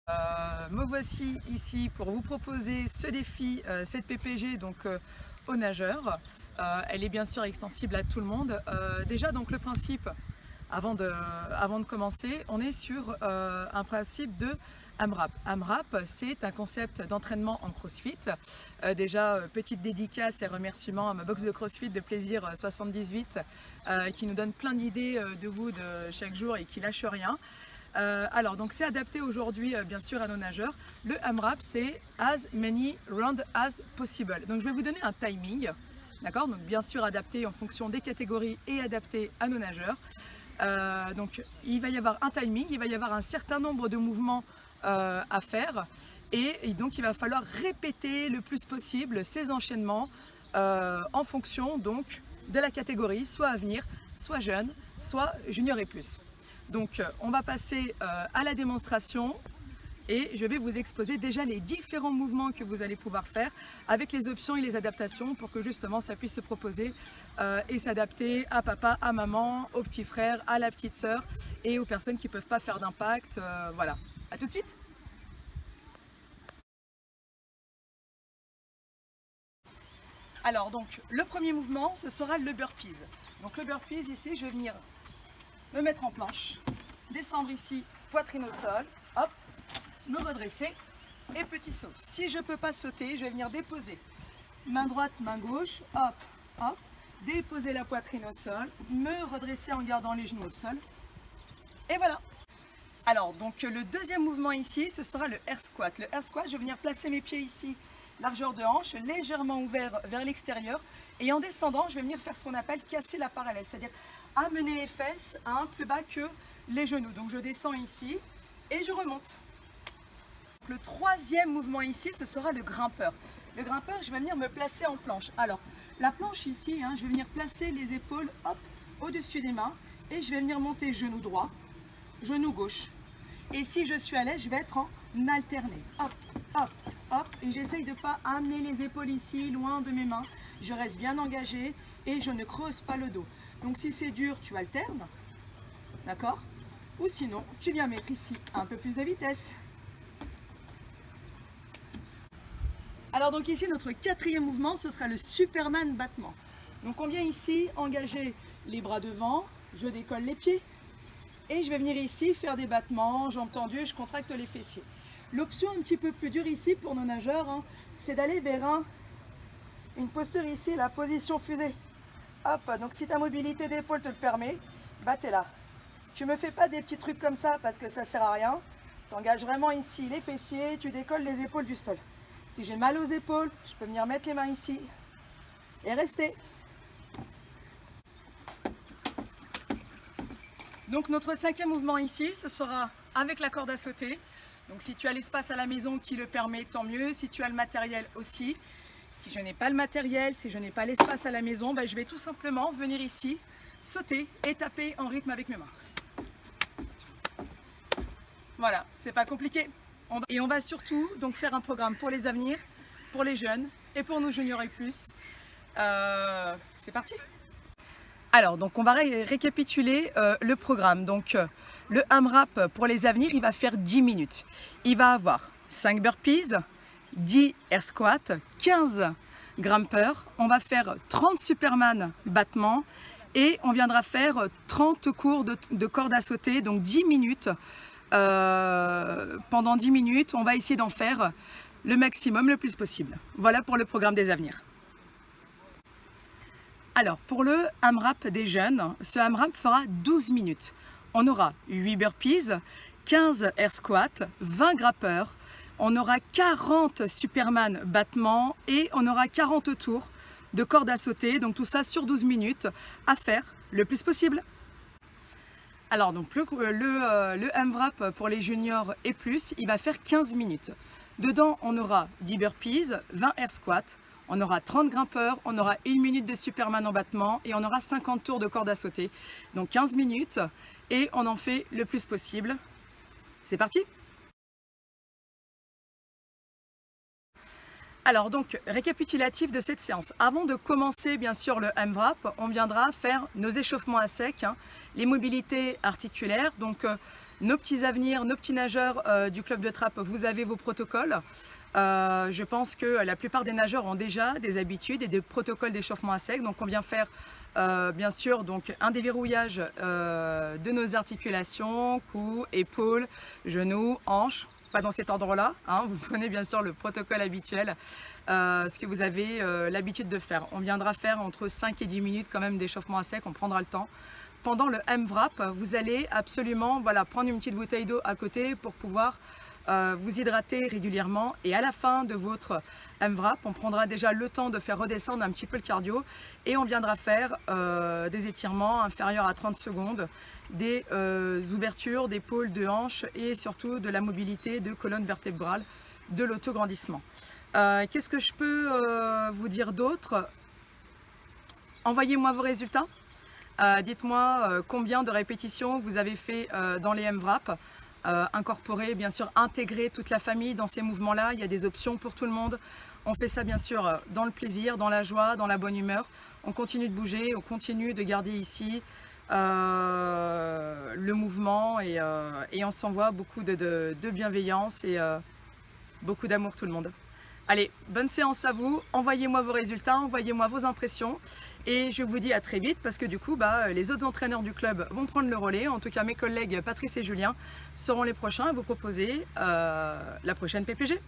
Me voici ici pour vous proposer ce défi, cette PPG donc aux nageurs. Elle est bien sûr extensible à tout le monde. Déjà donc le principe, avant de commencer, on est sur un principe de AMRAP. AMRAP, c'est un concept d'entraînement en CrossFit. Déjà, petite dédicace et remerciements à ma box de CrossFit de Plaisir 78 qui nous donne plein d'idées de wood chaque jour et qui lâche rien. Alors, donc c'est adapté aujourd'hui bien sûr à nos nageurs. Le AMRAP, c'est as many rounds as possible. Donc je vais vous donner un timing, d'accord? Donc bien sûr adapté en fonction des catégories et adapté à nos nageurs. Donc il va y avoir un timing, il va y avoir un certain nombre de mouvements à faire et donc il va falloir répéter le plus possible ces enchaînements en fonction donc de la catégorie, soit avenir, soit jeune, soit junior et plus. Donc on va passer à la démonstration et je vais vous exposer déjà les différents mouvements que vous allez pouvoir faire avec les options et les adaptations pour que justement ça puisse se proposer et s'adapter à papa, à maman, aux petits frères, à la petite sœur et aux personnes qui ne peuvent pas faire d'impact. Voilà, à tout de suite. Alors donc le premier mouvement ce sera le burpees. Donc le burpees ici je vais venir me mettre en planche, descendre ici, poitrine au sol, hop, me redresser et petit saut. Si je ne peux pas sauter, je vais venir déposer main droite, main gauche, hop, hop, déposer la poitrine au sol, me redresser en gardant les genoux au sol. Et voilà. Alors, donc le deuxième mouvement ici, ce sera le air squat. Le air squat, je vais venir placer mes pieds ici, largeur de hanche, légèrement ouvert vers l'extérieur. Et en descendant, je vais venir faire ce qu'on appelle casser la parallèle, c'est-à-dire amener les fesses un plus bas que les genoux. Donc je descends ici et je remonte. Le troisième mouvement ici, ce sera le grimpeur. Le grimpeur, je vais venir me placer en planche. Alors, la planche ici, je vais venir placer les épaules hop, au-dessus des mains et je vais venir monter genou droit, genou gauche. Et si je suis à l'aise, je vais être en alterné. Hop, hop, hop. Et j'essaye de ne pas amener les épaules ici, loin de mes mains. Je reste bien engagée et je ne creuse pas le dos. Donc si c'est dur, tu alternes. D'accord? Ou sinon, tu viens mettre ici un peu plus de vitesse. Alors donc ici, notre quatrième mouvement, ce sera le Superman battement. Donc on vient ici engager les bras devant, je décolle les pieds et je vais venir ici faire des battements, jambes tendues, je contracte les fessiers. L'option un petit peu plus dure ici pour nos nageurs, c'est d'aller vers une posture ici, la position fusée. Hop, donc si ta mobilité d'épaule te le permet, bah t'es là. Tu me fais pas des petits trucs comme ça parce que ça sert à rien. Tu engages vraiment ici les fessiers, tu décolles les épaules du sol. Si j'ai mal aux épaules, je peux venir mettre les mains ici et rester. Donc notre cinquième mouvement ici, ce sera avec la corde à sauter. Donc si tu as l'espace à la maison qui le permet, tant mieux. Si tu as le matériel aussi. Si je n'ai pas le matériel, si je n'ai pas l'espace à la maison, je vais tout simplement venir ici, sauter et taper en rythme avec mes mains. Voilà, c'est pas compliqué. Et on va surtout donc faire un programme pour les avenirs, pour les jeunes et pour nos juniors et plus. C'est parti. Alors, donc on va récapituler le programme. Donc le AMRAP pour les avenirs, il va faire 10 minutes. Il va avoir 5 burpees, 10 air squats, 15 grimpeurs. On va faire 30 Superman battements et on viendra faire 30 cours de corde à sauter, donc 10 minutes. Pendant 10 minutes, on va essayer d'en faire le maximum, le plus possible. Voilà pour le programme des avenirs. Alors, pour le AMRAP des jeunes, ce AMRAP fera 12 minutes. On aura 8 burpees, 15 air squats, 20 grappeurs, on aura 40 Superman battements et on aura 40 tours de corde à sauter. Donc tout ça sur 12 minutes à faire le plus possible. Alors donc le AMRAP pour les juniors et plus, il va faire 15 minutes. Dedans, on aura 10 burpees, 20 air squats, on aura 30 grimpeurs, on aura 1 minute de Superman en battement et on aura 50 tours de corde à sauter. Donc 15 minutes et on en fait le plus possible. C'est parti! Alors donc, récapitulatif de cette séance. Avant de commencer bien sûr le AMRAP, on viendra faire nos échauffements à sec, les mobilités articulaires. Donc nos petits avenirs, nos petits nageurs du club de trappe, vous avez vos protocoles. Je pense que la plupart des nageurs ont déjà des habitudes et des protocoles d'échauffement à sec. Donc on vient faire bien sûr donc, un déverrouillage de nos articulations, cou, épaules, genoux, hanches. Pas dans cet ordre-là, hein. Vous prenez bien sûr le protocole habituel, ce que vous avez l'habitude de faire. On viendra faire entre 5 et 10 minutes quand même d'échauffement à sec, on prendra le temps. Pendant le M-Wrap, vous allez absolument prendre une petite bouteille d'eau à côté pour pouvoir vous hydrater régulièrement. Et à la fin de votre M-Wrap, on prendra déjà le temps de faire redescendre un petit peu le cardio et on viendra faire des étirements inférieurs à 30 secondes, des ouvertures d'épaules, de hanches et surtout de la mobilité de colonne vertébrale, de l'autograndissement. Qu'est-ce que je peux vous dire d'autre? Envoyez-moi vos résultats. Dites-moi combien de répétitions vous avez fait dans les M-Wrap. Incorporer, bien sûr, intégrer toute la famille dans ces mouvements-là. Il y a des options pour tout le monde. On fait ça bien sûr dans le plaisir, dans la joie, dans la bonne humeur. On continue de bouger, on continue de garder ici le mouvement et on s'envoie beaucoup de bienveillance et beaucoup d'amour tout le monde. Allez, bonne séance à vous, envoyez-moi vos résultats, envoyez-moi vos impressions et je vous dis à très vite parce que du coup les autres entraîneurs du club vont prendre le relais. En tout cas mes collègues Patrice et Julien seront les prochains à vous proposer la prochaine PPG.